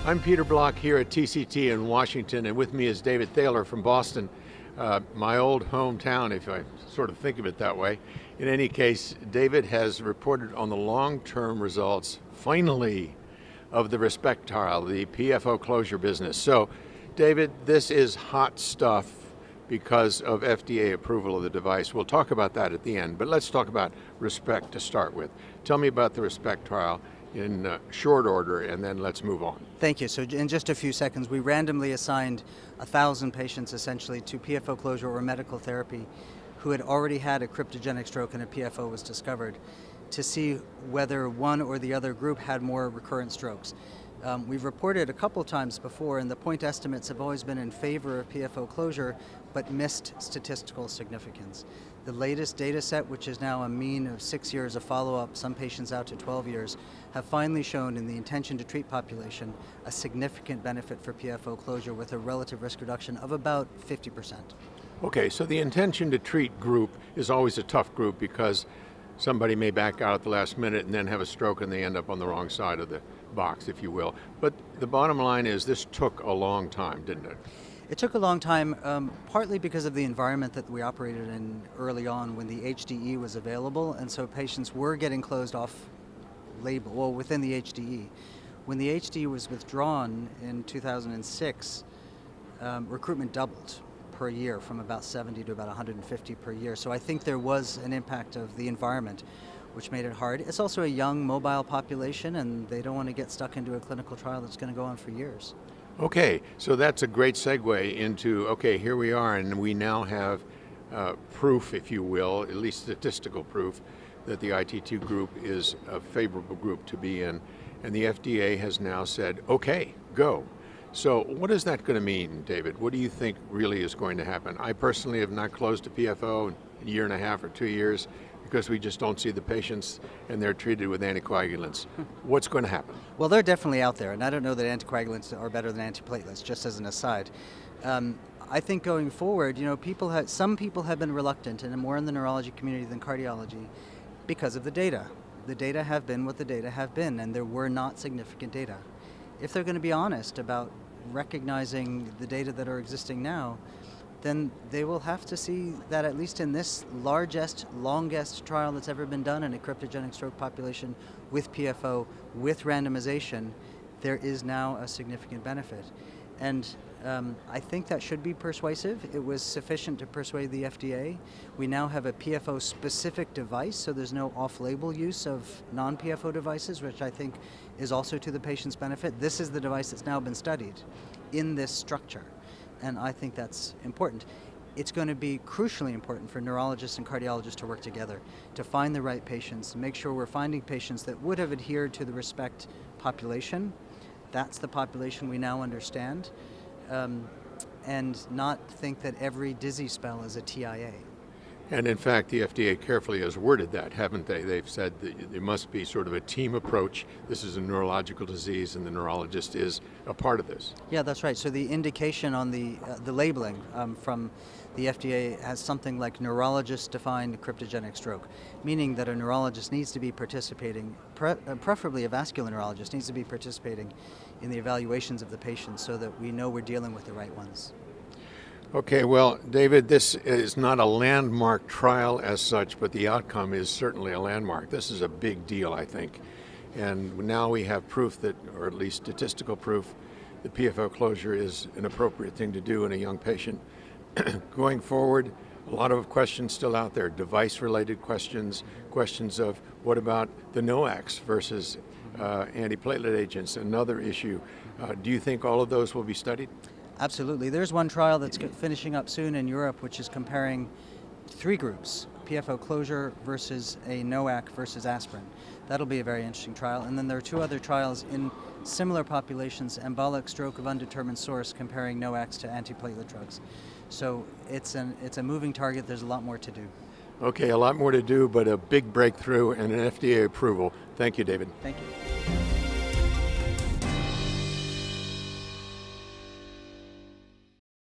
I'm Peter Block here at TCT in Washington, and with me is David Thaler from Boston, my old hometown, if I sort of think of it that way. In any case, David has reported on the long-term results, finally, of the RESPECT trial, the PFO closure business. So, David, this is hot stuff because of FDA approval of the device. We'll talk about that at the end, but let's talk about RESPECT to start with. Tell me about the RESPECT trial in short order, and then let's move on. Thank you. So in just a few seconds, we randomly assigned 1,000 patients essentially to PFO closure or medical therapy who had already had a cryptogenic stroke and a PFO was discovered to see whether one or the other group had more recurrent strokes. We've reported a couple times before, and the point estimates have always been in favor of PFO closure, but missed statistical significance. The latest data set, which is now a mean of 6 years of follow-up, some patients out to 12 years, have finally shown in the intention to treat population a significant benefit for PFO closure with a relative risk reduction of about 50%. Okay, so the intention to treat group is always a tough group because somebody may back out at the last minute and then have a stroke and they end up on the wrong side of the box, if you will. But the bottom line is this took a long time, didn't it? It took a long time, partly because of the environment that we operated in early on when the HDE was available, and so patients were getting closed off label, well, within the HDE. When the HDE was withdrawn in 2006, recruitment doubled per year from about 70 to about 150 per year. So I think there was an impact of the environment, which made it hard. It's also a young, mobile population, and they don't want to get stuck into a clinical trial that's going to go on for years. Okay, so that's a great segue into, okay, here we are, and we now have proof, if you will, at least statistical proof, that the IT2 group is a favorable group to be in, and the FDA has now said, okay, go. So what is that going to mean, David? What do you think really is going to happen? I personally have not closed a PFO in a year and a half or 2 years because we just don't see the patients and they're treated with anticoagulants. What's going to happen? Well, they're definitely out there, and I don't know that anticoagulants are better than antiplatelets, just as an aside. I think going forward, some people have been reluctant, and more in the neurology community than cardiology, because of the data. The data have been what the data have been, and there were not significant data. If they're going to be honest about recognizing the data that are existing now, then they will have to see that at least in this largest, longest trial that's ever been done in a cryptogenic stroke population with PFO, with randomization, there is now a significant benefit. And I think that should be persuasive. It was sufficient to persuade the FDA. We now have a PFO-specific device, so there's no off-label use of non-PFO devices, which I think is also to the patient's benefit. This is the device that's now been studied in this structure, and I think that's important. It's going to be crucially important for neurologists and cardiologists to work together to find the right patients, make sure we're finding patients that would have adhered to the RESPECT population. That's the population we now understand, and not think that every dizzy spell is a TIA. And in fact, the FDA carefully has worded that, haven't they? They've said that there must be sort of a team approach. This is a neurological disease, and the neurologist is a part of this. Yeah, that's right. So the indication on the labeling from the FDA has something like neurologist-defined cryptogenic stroke, meaning that a neurologist needs to be participating, preferably a vascular neurologist needs to be participating in the evaluations of the patients so that we know we're dealing with the right ones. Okay, well, David, this is not a landmark trial as such, but the outcome is certainly a landmark. This is a big deal, I think. And now we have proof that, or at least statistical proof, that PFO closure is an appropriate thing to do in a young patient. Going forward, a lot of questions still out there, device-related questions, questions of what about the NOACs versus antiplatelet agents, another issue. Do you think all of those will be studied? Absolutely. There's one trial that's finishing up soon in Europe, which is comparing 3 groups, PFO closure versus a NOAC versus aspirin. That'll be a very interesting trial. And then there are 2 other trials in similar populations, embolic stroke of undetermined source, comparing NOACs to antiplatelet drugs. So it's a moving target. There's a lot more to do. Okay, a lot more to do, but a big breakthrough and an FDA approval. Thank you, David. Thank you.